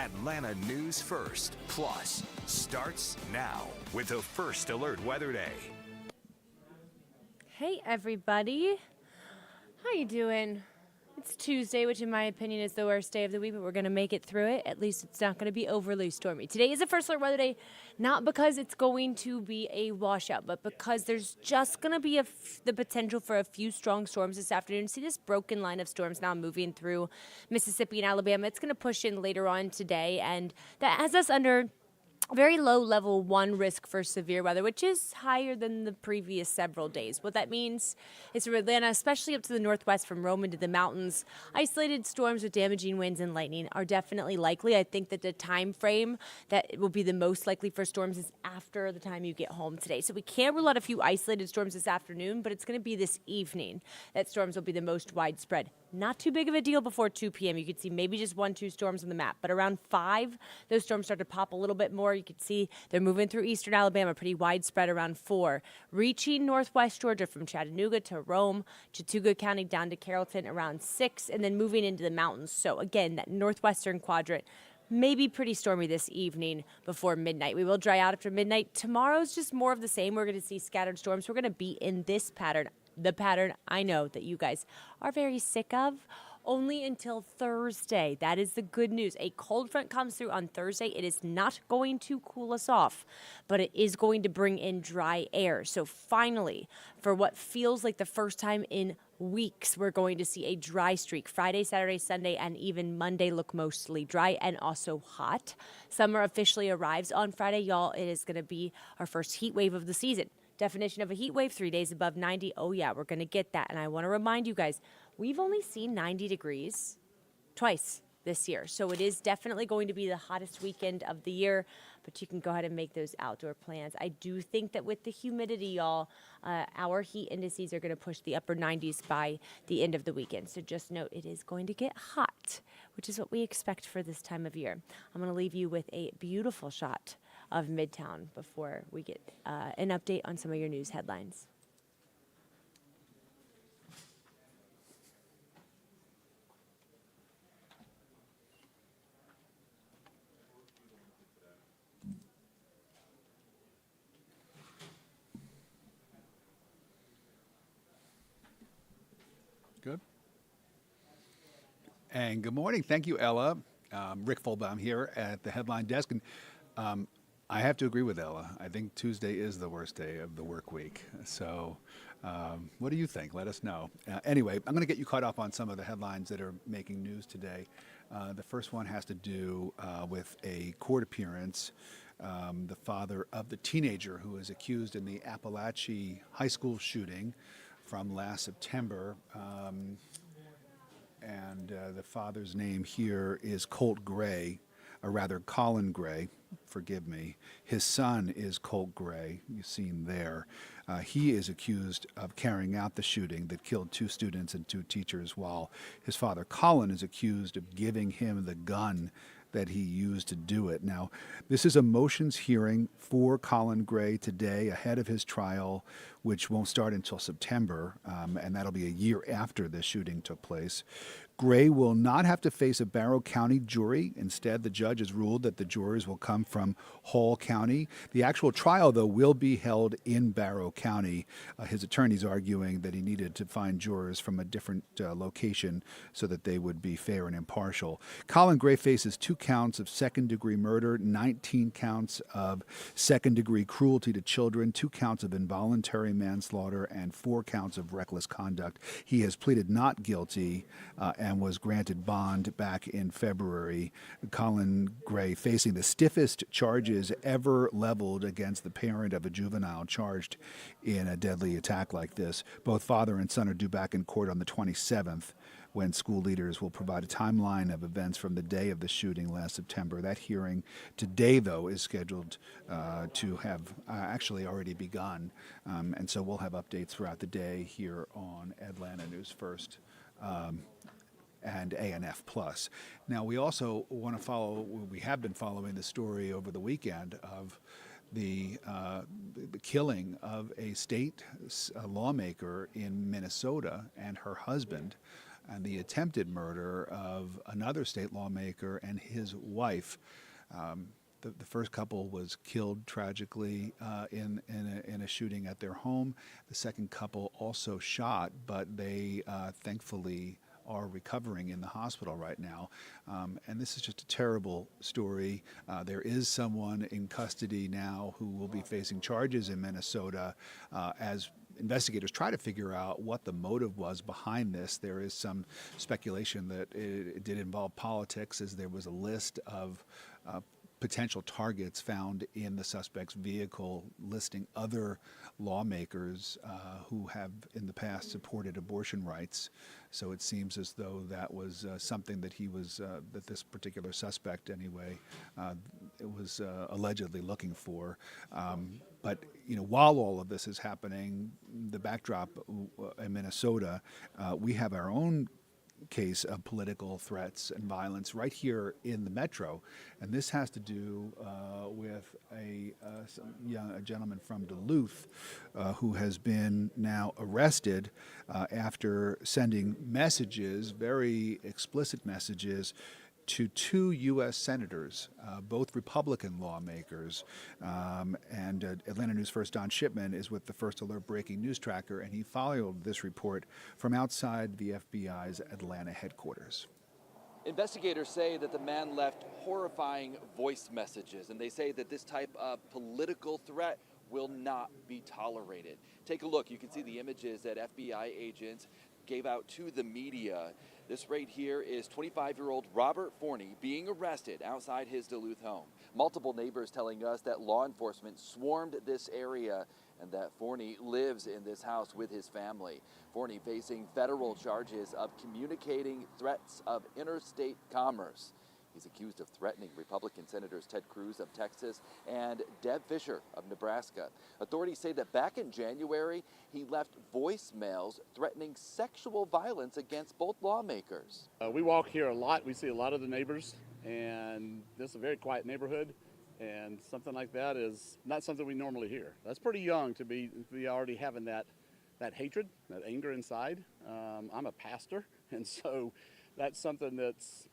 Atlanta News First Plus starts now with the First Alert Weather Day. Hey everybody, how you doing? It's Tuesday, which in my opinion is the worst day of the week, but we're going to make it through it. At least it's not going to be overly stormy. Today is a First Alert Weather Day, not because it's going to be a washout, but because there's just going to be the potential for a few strong storms this afternoon. See this broken line of storms now moving through Mississippi and Alabama. It's going to push in later on today, and that has us under very low level 1 risk for severe weather, which is higher than the previous several days. What that means is for Atlanta, especially up to the northwest from Rome into the mountains, isolated storms with damaging winds and lightning are definitely likely. I think that the time frame that it will be the most likely for storms is after the time you get home today. So we can't rule out a few isolated storms this afternoon, but it's going to be this evening that storms will be the most widespread. Not too big of a deal before 2 p.m. You could see maybe just 1-2 storms on the map. But around 5, those storms start to pop a little bit more. You can see they're moving through eastern Alabama, pretty widespread around 4. Reaching northwest Georgia from Chattanooga to Rome, Chattooga County down to Carrollton around 6, and then moving into the mountains. So again, that northwestern quadrant may be pretty stormy this evening before midnight. We will dry out after midnight. Tomorrow's just more of the same. We're going to see scattered storms. We're going to be in this pattern. The pattern I know that you guys are very sick of, only until Thursday. That is the good news. A cold front comes through on Thursday. It is not going to cool us off, but it is going to bring in dry air. So finally, for what feels like the first time in weeks, we're going to see a dry streak. Friday, Saturday, Sunday, and even Monday look mostly dry and also hot. Summer officially arrives on Friday, y'all. It is going to be our first heat wave of the season. Definition of a heat wave, 3 days above 90. Oh, yeah, we're going to get that. And I want to remind you guys, we've only seen 90 degrees twice this year. So it is definitely going to be the hottest weekend of the year. But you can go ahead and make those outdoor plans. I do think that with the humidity, y'all, our heat indices are going to push the upper 90s by the end of the weekend. So just note it is going to get hot, which is what we expect for this time of year. I'm going to leave you with a beautiful shot of Midtown before we get an update on some of your news headlines. Good. And good morning. Thank you, Ella. Rick Fulbaum here at the headline desk. And I have to agree with Ella. I think Tuesday is the worst day of the work week. So what do you think? Let us know. Anyway, I'm going to get you caught up on some of the headlines that are making news today. The first one has to do with a court appearance. The father of the teenager who is accused in the Appalachia high school shooting from last September. And the father's name here is Colt Gray, or rather Colin Gray, forgive me. His son is Colt Gray, you've seen there. He is accused of carrying out the shooting that killed 2 students and 2 teachers, while his father Colin is accused of giving him the gun that he used to do it. Now, this is a motions hearing for Colin Gray today ahead of his trial, which won't start until September, and that'll be a year after the shooting took place. Gray will not have to face a Barrow County jury. Instead, the judge has ruled that the jurors will come from Hall County. The actual trial, though, will be held in Barrow County. His attorney's arguing that he needed to find jurors from a different location so that they would be fair and impartial. Colin Gray faces 2 counts of second-degree murder, 19 counts of second-degree cruelty to children, 2 counts of involuntary manslaughter, and 4 counts of reckless conduct. He has pleaded not guilty and was granted bond back in February. Colin Gray facing the stiffest charges ever leveled against the parent of a juvenile charged in a deadly attack like this. Both father and son are due back in court on the 27th, when school leaders will provide a timeline of events from the day of the shooting last September. That hearing today, though, is scheduled to have actually already begun. And so we'll have updates throughout the day here on Atlanta News First. And ANF Plus. Now, we also want to we have been following the story over the weekend of the killing of a state lawmaker in Minnesota and her husband. and the attempted murder of another state lawmaker and his wife. The first couple was killed tragically in a shooting at their home. The second couple also shot, but they thankfully are recovering in the hospital right now. And this is just a terrible story. There is someone in custody now who will be facing charges in Minnesota as investigators try to figure out what the motive was behind this. There is some speculation that it did involve politics, as there was a list of potential targets found in the suspect's vehicle listing other lawmakers who have in the past supported abortion rights. So it seems as though that was something that he was, that this particular suspect anyway, it was allegedly looking for. But while all of this is happening, the backdrop in Minnesota, we have our own case of political threats and violence right here in the metro, and this has to do with a gentleman from Duluth who has been now arrested after sending messages, very explicit messages, to two U.S. senators, both Republican lawmakers. And Atlanta News First Don Shipman is with the First Alert Breaking News Tracker, and he followed this report from outside the FBI's Atlanta headquarters. Investigators say that the man left horrifying voice messages, and they say that this type of political threat will not be tolerated. Take a look. You can see the images that FBI agents gave out to the media. This right here is 25-year-old Robert Forney being arrested outside his Duluth home. Multiple neighbors telling us that law enforcement swarmed this area and that Forney lives in this house with his family. Forney facing federal charges of communicating threats of interstate commerce. He's accused of threatening Republican Senators Ted Cruz of Texas and Deb Fischer of Nebraska. Authorities say that back in January, he left voicemails threatening sexual violence against both lawmakers. We walk here a lot. We see a lot of the neighbors, and this is a very quiet neighborhood, and something like that is not something we normally hear. That's pretty young to be already having that hatred, that anger inside. I'm a pastor, and so that's something that's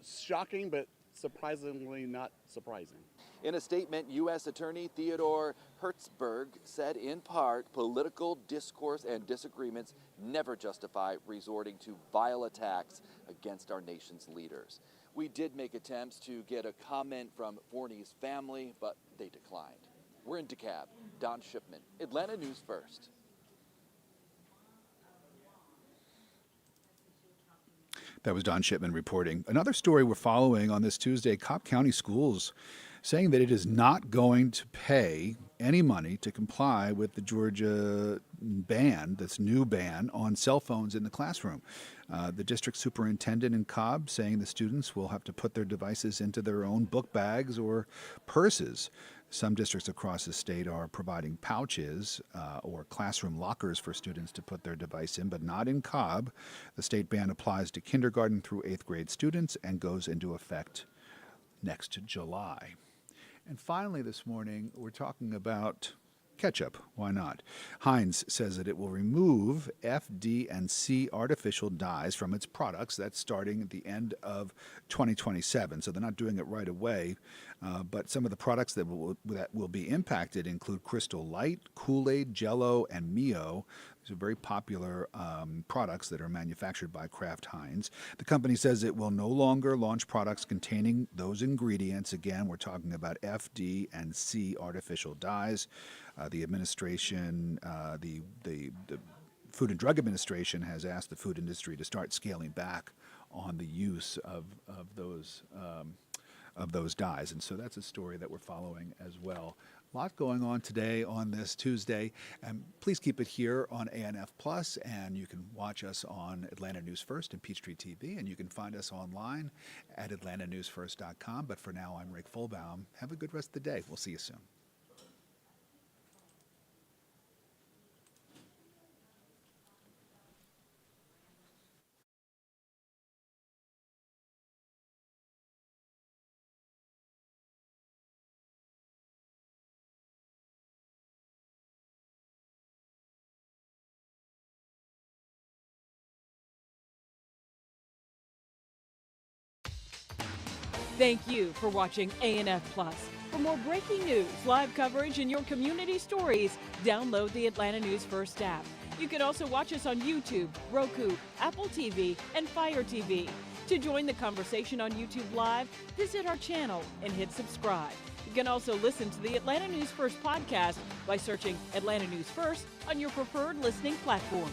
shocking, but surprisingly not surprising. In a statement, U.S. Attorney Theodore Hertzberg said in part, political discourse and disagreements never justify resorting to vile attacks against our nation's leaders. We did make attempts to get a comment from Forney's family, but they declined. We're in DeKalb. Don Shipman, Atlanta News First. That was Don Shipman reporting. Another story we're following on this Tuesday, Cobb County Schools saying that it is not going to pay any money to comply with the Georgia ban, this new ban on cell phones in the classroom. The district superintendent in Cobb saying the students will have to put their devices into their own book bags or purses. Some districts across the state are providing pouches or classroom lockers for students to put their device in, but not in Cobb. The state ban applies to kindergarten through 8th grade students and goes into effect next July. And finally this morning, we're talking about ketchup. Why not? Heinz says that it will remove F, D, and C artificial dyes from its products. That's starting at the end of 2027. So they're not doing it right away. But some of the products that will be impacted include Crystal Light, Kool-Aid, Jell-O, and Mio. These are very popular products that are manufactured by Kraft Heinz. The company says it will no longer launch products containing those ingredients. Again, we're talking about F, D, and C artificial dyes. The administration, the Food and Drug Administration has asked the food industry to start scaling back on the use of those dyes. And so that's a story that we're following as well. A lot going on today on this Tuesday. And please keep it here on ANF Plus, and you can watch us on Atlanta News First and Peachtree TV, and you can find us online at atlantanewsfirst.com. But for now, I'm Rick Fulbaum. Have a good rest of the day. We'll see you soon. Thank you for watching ANF Plus. For more breaking news, live coverage, and your community stories, download the Atlanta News First app. You can also watch us on YouTube, Roku, Apple TV, and Fire TV. To join the conversation on YouTube Live, visit our channel and hit subscribe. You can also listen to the Atlanta News First podcast by searching Atlanta News First on your preferred listening platform.